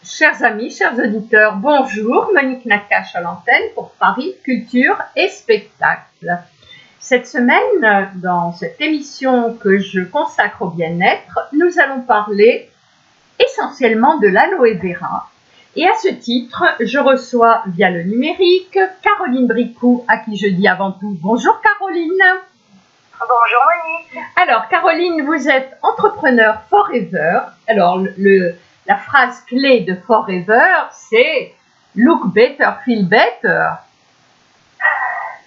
Chers amis, chers auditeurs, bonjour, Monique Nakache à l'antenne pour Paris Culture et Spectacle. Cette semaine, dans cette émission que je consacre au bien-être, nous allons parler essentiellement de l'aloe vera. Et à ce titre, je reçois via le numérique Caroline Bricou, à qui je dis avant tout bonjour Caroline. Bonjour Monique. Alors Caroline, vous êtes entrepreneur forever. Alors la phrase clé de forever, c'est look better, feel better.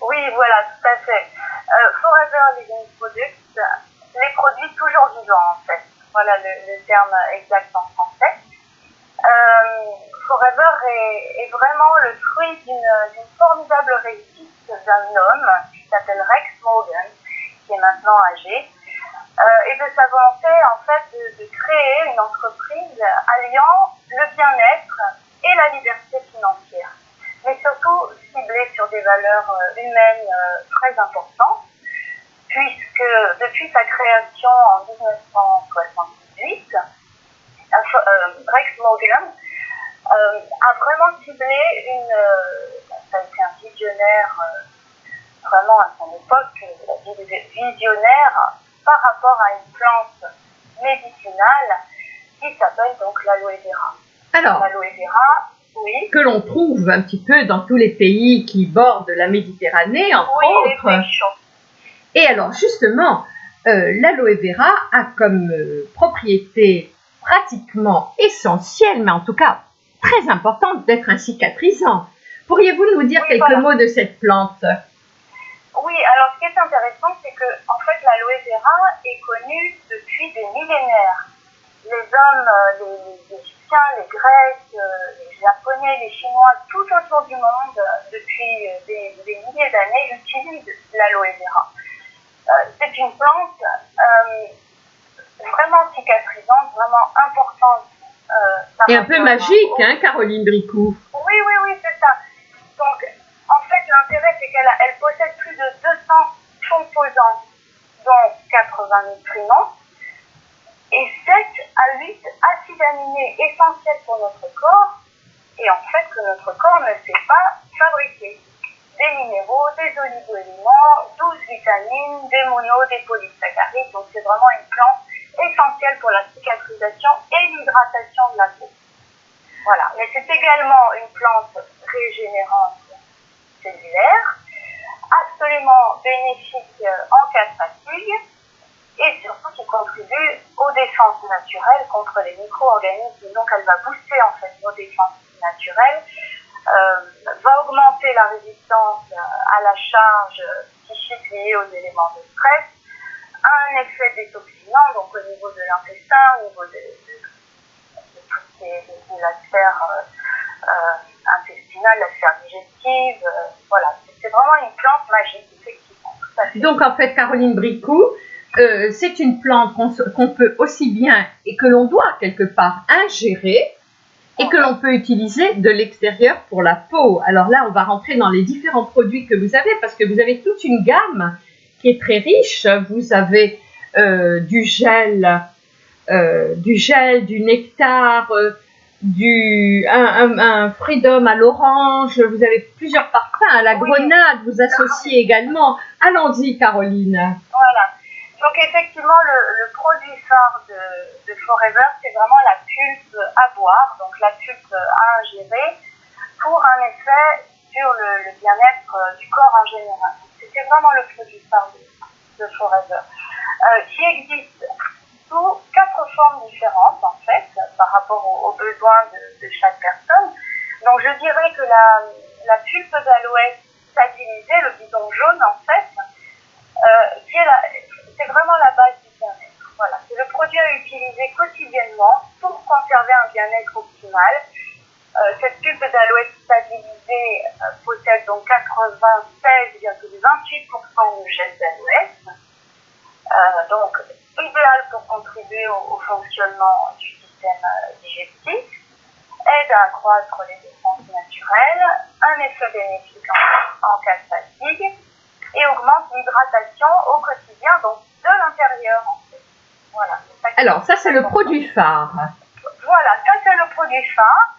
Oui, voilà, tout à fait. Forever Living Products, les produits toujours vivants en fait. Voilà le terme exact en français. Forever est vraiment le fruit d'une formidable réussite d'un homme qui s'appelle Rex Morgan, qui est maintenant âgé, et de sa volonté en fait de créer une entreprise alliant le bien-être et la liberté financière, mais surtout ciblée sur des valeurs humaines très importantes, puisque depuis sa création en 1978, Rex Morgan a vraiment ciblé ça a été un visionnaire vraiment à son époque, visionnaire par rapport à une plante médicinale qui s'appelle donc l'aloe vera. Alors, l'aloe vera, oui. Que l'on trouve un petit peu dans tous les pays qui bordent la Méditerranée, entre autres. Les pays chauds. Et alors, justement, l'aloe vera a comme propriété pratiquement essentielle, mais en tout cas très importante, d'être un cicatrisant. Pourriez-vous nous dire quelques mots de cette plante ? Oui, alors ce qui est intéressant, c'est que en fait l'aloe vera est connue depuis des millénaires. Les hommes, les Égyptiens, les Grecs, les Japonais, les Chinois, tout autour du monde, depuis des milliers d'années, utilisent l'aloe vera. C'est une plante vraiment cicatrisante, vraiment importante. Et un peu magique, hein, Caroline Bricou. Oui, c'est ça. Donc, en fait, l'intérêt, c'est qu'elle possède plus de 200 composants, dont 80 nutriments, et 7 à 8 acides aminés essentiels pour notre corps, et en fait, que notre corps ne sait pas fabriquer. Des minéraux, des oligo-éléments, 12 vitamines, des monos, des polysaccharides, donc c'est vraiment une plante essentielle pour la cicatrisation et l'hydratation de la peau. Voilà, mais c'est également une plante régénérante cellulaire, absolument bénéfique en cas de fatigue et surtout qui contribue aux défenses naturelles contre les micro-organismes. Donc elle va booster en fait nos défenses naturelles, va augmenter la résistance à la charge psychique liée aux éléments de stress, a un effet détoxinant donc au niveau de l'intestin, au niveau de tout ce qui est de la sphère intestinale, la sphère digestive, voilà, c'est vraiment une plante magique, effectivement. Tout à fait. Donc en fait, Caroline Bricou, c'est une plante qu'on peut aussi bien et que l'on doit quelque part ingérer et que l'on peut utiliser de l'extérieur pour la peau. Alors là, on va rentrer dans les différents produits que vous avez parce que vous avez toute une gamme qui est très riche. Vous avez du gel, du nectar, un freedom à l'orange, vous avez plusieurs parfums, à la grenade, vous associez également. Allons-y, Caroline. Voilà. Donc effectivement, le produit phare de Forever, c'est vraiment la pulpe à boire, donc la pulpe à ingérer, pour un effet sur le bien-être du corps en général. C'est vraiment le produit phare de Forever, qui existe sous 4 formes différentes en fait, par rapport aux besoins de chaque personne. Donc je dirais que la pulpe d'aloe stabilisée, le bidon jaune en fait, c'est vraiment la base du bien-être. Voilà, c'est le produit à utiliser quotidiennement pour conserver un bien-être optimal. Cette pulpe d'aloe stabilisée possède donc 96,28% de gel d'aloe, donc idéal pour contribuer au fonctionnement du système digestif, aide à accroître les défenses naturelles, un effet bénéfique en cas de fatigue et augmente l'hydratation au quotidien, donc de l'intérieur en fait. Voilà. Alors ça c'est le produit phare. Voilà, ça c'est le produit produit phare,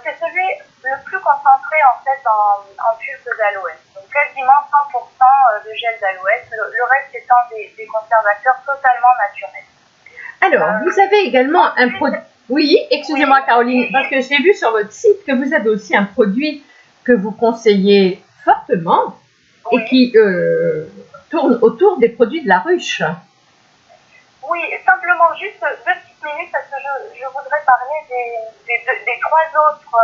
c'est celui le plus concentré en fait en pulpe d'aloès. Donc quasiment 100% de gel d'aloès, le reste étant des conservateurs totalement naturels. Alors, vous avez également un produit... Oui, excusez-moi Caroline, parce que j'ai vu sur votre site que vous avez aussi un produit que vous conseillez fortement et qui tourne autour des produits de la ruche. Oui, simplement juste 2 petites minutes parce que je voudrais parler des 3 autres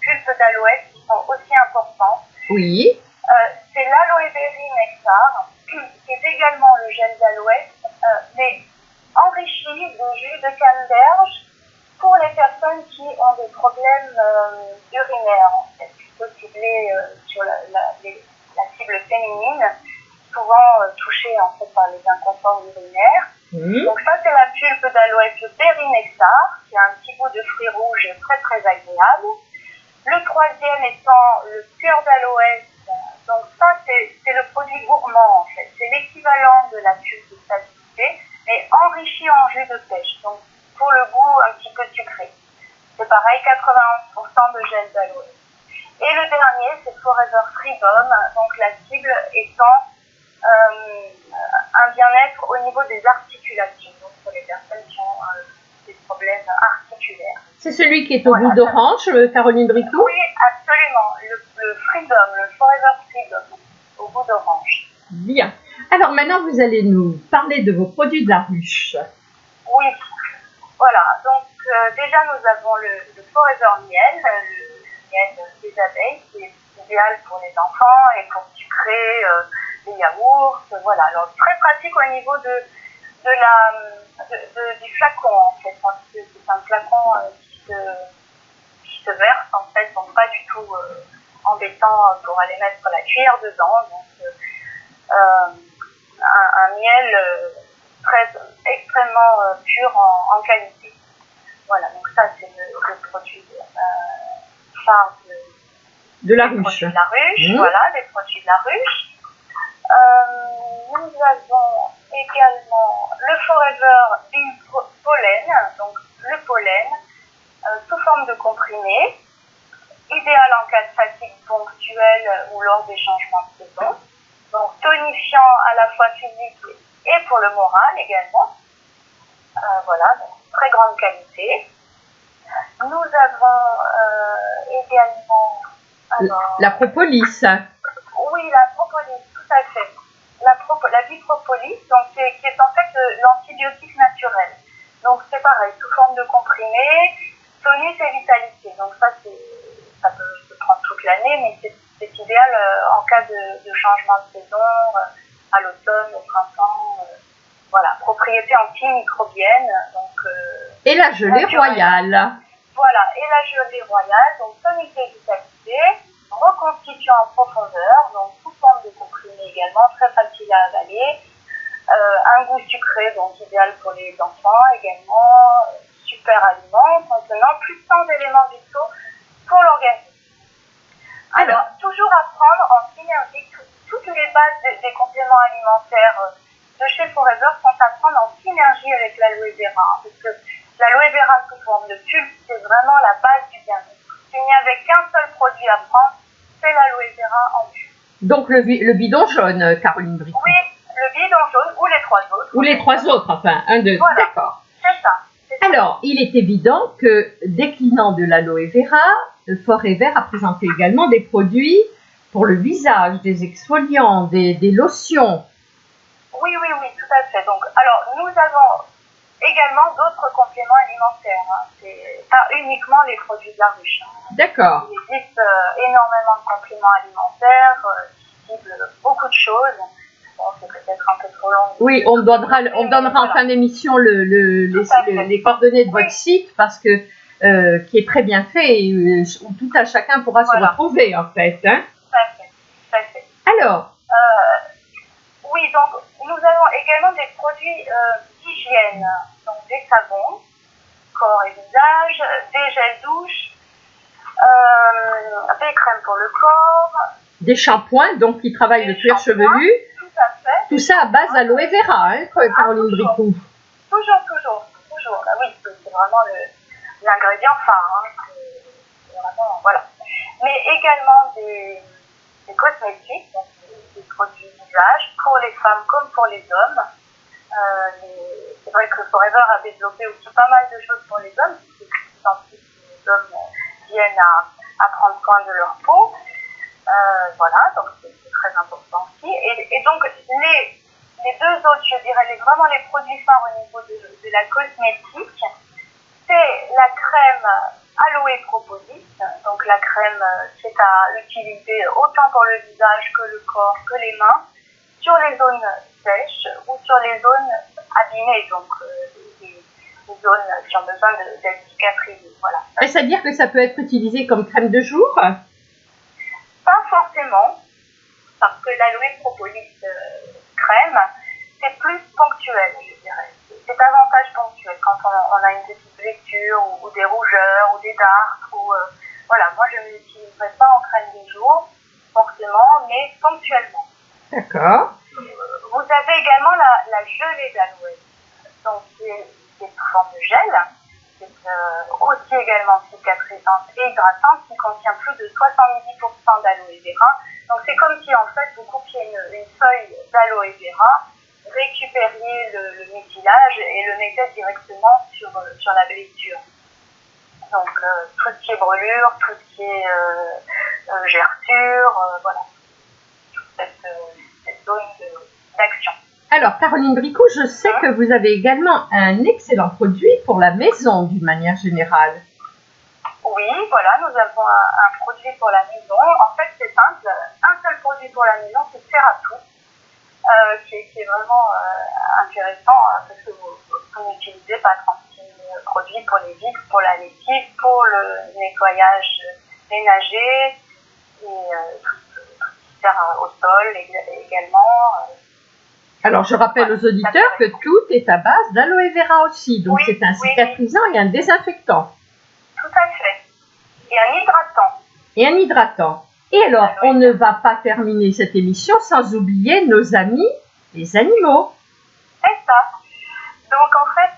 pulpes d'aloès qui sont aussi importants. Oui. C'est l'aloe berry nectar, qui est également le gel d'aloès, mais enrichi de jus de canneberge pour les personnes qui ont des problèmes urinaires, en fait, plutôt ciblés sur la cible féminine, souvent touchée en fait par les inconforts urinaires. Donc ça c'est la pulpe d'aloès, le berry nectar, qui a un petit goût de fruits rouges très très agréable. Le troisième étant le cœur d'aloès. Donc ça c'est le produit gourmand en fait, c'est l'équivalent de la pulpe de stabilité, mais enrichi en jus de pêche, donc pour le goût un petit peu sucré. C'est pareil, 91% de gel d'aloès. Et le dernier, c'est Forever Freedom, donc la cible étant un bien-être au niveau des articulations, donc pour les personnes qui ont des problèmes articulaires. C'est celui qui est au goût d'orange, Caroline Bricou? Oui, absolument, le Freedom, le Forever Freedom, au goût d'orange. Bien. Alors maintenant, vous allez nous parler de vos produits de la ruche. Oui, voilà. Donc déjà, nous avons le Forever Miel, le miel des abeilles, qui est idéal pour les enfants et pour sucrer les yaourts. Voilà. Alors très pratique au niveau du flacon en fait, parce que c'est un flacon qui se verse en fait, donc pas du tout embêtant pour aller mettre la cuillère dedans. Donc un miel extrêmement pur en qualité. Voilà, donc ça c'est le produit phare de la ruche. Voilà, les produits de la ruche. Nous avons également le Forever Bee Pollen, donc le pollen sous forme de comprimé, idéal en cas de fatigue ponctuelle ou lors des changements de saison. Donc tonifiant à la fois physique et pour le moral également. Voilà, donc très grande qualité. Nous avons également... Alors, la propolis. Oui, la propolis, tout à fait. La bipropolis, donc, qui est en fait l'antibiotique naturel. Donc c'est pareil, sous forme de comprimé, tonus et vitalité. Donc ça peut se prendre toute l'année, mais c'est idéal en cas de changement de saison, à l'automne, au printemps. Voilà, propriété antimicrobienne. Donc, et la gelée royale. Voilà, et la gelée royale, donc tonique et vitalité, reconstituant en profondeur, donc sous forme de comprimé également, très facile à avaler. Un goût sucré, donc idéal pour les enfants également. Super aliment, contenant plus de 100 éléments vitaux pour l'organisme. Alors, toujours à prendre en synergie, toutes les bases des compléments alimentaires de chez Forever sont à prendre en synergie avec l'aloe vera, parce que l'aloe vera sous forme de pulpe, c'est vraiment la base du bien-être. S'il n'y avait qu'un seul produit à prendre, c'est l'aloe vera en pulpe. Donc le bidon jaune, Caroline Bricou. Oui, le bidon jaune ou les 3 autres. Ou les 3 autres, enfin, un, deux, voilà. D'accord. C'est ça. Alors, il est évident que, déclinant de l'aloe vera, Forever a présenté également des produits pour le visage, des exfoliants, des lotions. Oui, tout à fait. Donc, alors, nous avons également d'autres compléments alimentaires. Hein. C'est pas uniquement les produits de la ruche. Hein. D'accord. Il existe énormément de compléments alimentaires qui ciblent beaucoup de choses. Bon, c'est peut-être un peu trop long. Oui, on donnera en fin d'émission les coordonnées de votre site parce que qui est très bien fait et où tout à chacun pourra se retrouver en fait. Hein. Tout à fait. Alors. Oui, donc nous avons également des produits d'hygiène, donc des savons, corps et visage, des gels douche, des crèmes pour le corps. Des shampoings, donc qui travaillent le cuir chevelu. Tout à fait. Tout ça à base d'aloe vera, hein, Caroline Bricou. Toujours. Ah oui, c'est vraiment l'ingrédient phare. Hein, vraiment, voilà. Mais également des cosmétiques, donc des produits d'usage pour les femmes comme pour les hommes. C'est vrai que Forever a développé aussi pas mal de choses pour les hommes, parce que de plus en plus les hommes viennent à prendre soin de leur peau. Voilà, donc c'est très important aussi. Et donc les deux autres, je dirais, vraiment les produits phares au niveau de la cosmétique, c'est la crème Aloe Propolis. Donc la crème, c'est à utiliser autant pour le visage que le corps, que les mains, sur les zones sèches ou sur les zones abîmées, donc les zones qui ont besoin d'être cicatrisées. Voilà. C'est-à-dire que ça peut être utilisé comme crème de jour? Pas forcément, parce que l'Aloe Propolis crème, c'est plus ponctuel, je dirais. C'est davantage ponctuel quand on a une petite blessure ou des rougeurs ou des dartres. Voilà, moi je ne l'utiliserai pas en crème de jour, forcément, mais ponctuellement. D'accord. Vous avez également la gelée d'aloe. Donc c'est sous forme de gel. C'est aussi également cicatrisante et hydratante qui contient plus de 70% d'aloe vera. Donc c'est comme si en fait vous coupiez une feuille d'aloe vera, récupériez le mucilage et le mettez directement sur la blessure. Donc tout ce qui est brûlure, tout ce qui est gerçure, voilà. Cette zone d'action. Alors, Caroline Bricou, je sais que vous avez également un excellent produit pour la maison d'une manière générale. Oui, voilà, nous avons un produit pour la maison. En fait, c'est simple, un seul produit pour la maison, c'est Cerato, qui est vraiment intéressant parce que vous n'utilisez pas 36 produits pour les vitres, pour la lessive, pour le nettoyage ménager et tout ce qui sert au sol également. Alors, je rappelle aux auditeurs que tout est à base d'aloe vera aussi. Donc, oui, c'est un cicatrisant et un désinfectant. Tout à fait. Et un hydratant. Et un hydratant. Et alors, on ne va pas terminer cette émission sans oublier nos amis, les animaux. C'est ça. Donc, en fait,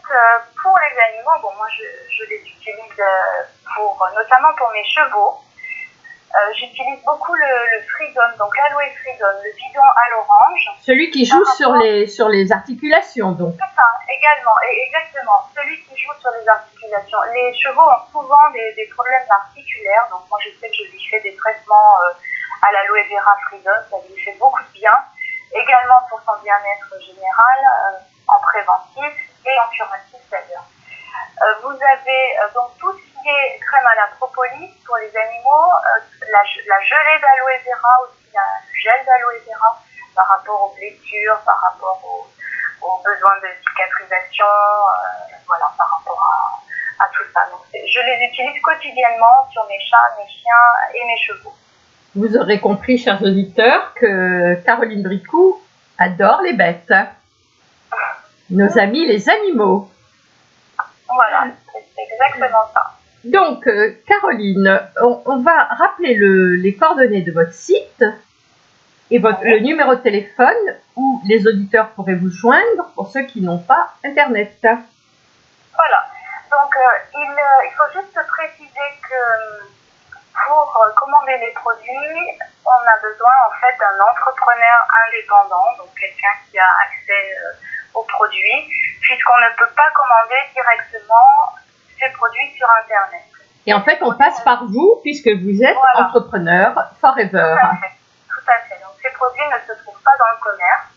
pour les animaux, bon, moi, je les utilise notamment pour mes chevaux. J'utilise beaucoup le Freedom, donc l'Aloe Freedom, le bidon à l'orange. Celui qui joue sur les articulations, donc. C'est ça, également, exactement. Celui qui joue sur les articulations. Les chevaux ont souvent des problèmes articulaires, donc moi je sais que je lui fais des traitements à l'Aloe Vera Freedom, ça lui fait beaucoup de bien. Également pour son bien-être général, en préventif et en curatif d'ailleurs. Vous avez donc tout ce qui est crème à la propolis pour les animaux, la gelée d'aloe vera, aussi le gel d'aloe vera par rapport aux blessures, par rapport aux besoins de cicatrisation, voilà, par rapport à tout ça. Donc, je les utilise quotidiennement sur mes chats, mes chiens et mes chevaux. Vous aurez compris, chers auditeurs, que Caroline Bricou adore les bêtes. Nos amis les animaux. Voilà, c'est exactement ça. Donc, Caroline, on va rappeler les coordonnées de votre site et le numéro de téléphone où les auditeurs pourraient vous joindre pour ceux qui n'ont pas Internet. Voilà. Donc, il faut juste préciser que pour commander les produits, on a besoin en fait d'un entrepreneur indépendant, donc quelqu'un qui a accès aux produits, puisqu'on ne peut pas commander directement ces produits sur Internet. Et en fait, on passe par vous, puisque vous êtes entrepreneur Forever. Tout à fait. Donc, ces produits ne se trouvent pas dans le commerce.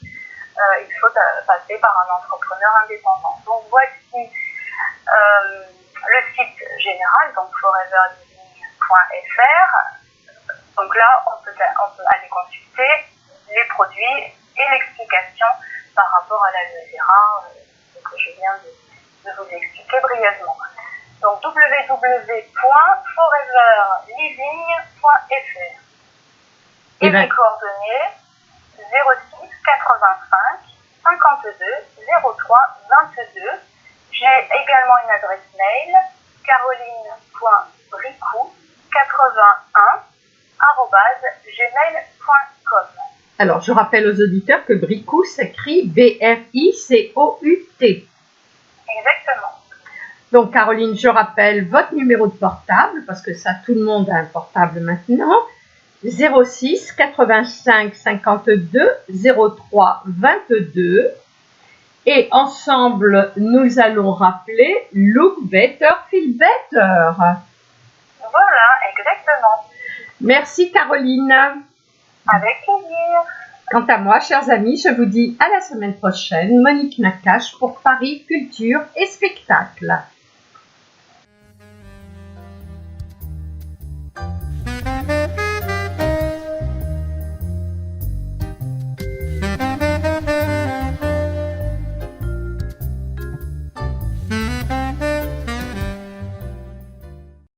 Il faut passer par un entrepreneur indépendant. Donc, voici le site général, donc foreverliving.fr. Donc là, on peut aller consulter les produits et l'explication par rapport à l'aloe vera que je viens de vous expliquer brièvement. Donc www.foreverliving.fr. Et mes coordonnées 06 85 52 03 22. J'ai également une adresse mail caroline.bricou81@gmail.com. Alors, je rappelle aux auditeurs que Bricou s'écrit B-R-I-C-O-U-T. Exactement. Donc Caroline, je rappelle votre numéro de portable, parce que ça, tout le monde a un portable maintenant. 06 85 52 03 22. Et ensemble, nous allons rappeler Look Better, Feel Better. Voilà, exactement. Merci Caroline. Avec plaisir. Quant à moi, chers amis, je vous dis à la semaine prochaine. Monique Nakache pour Paris Culture et Spectacle.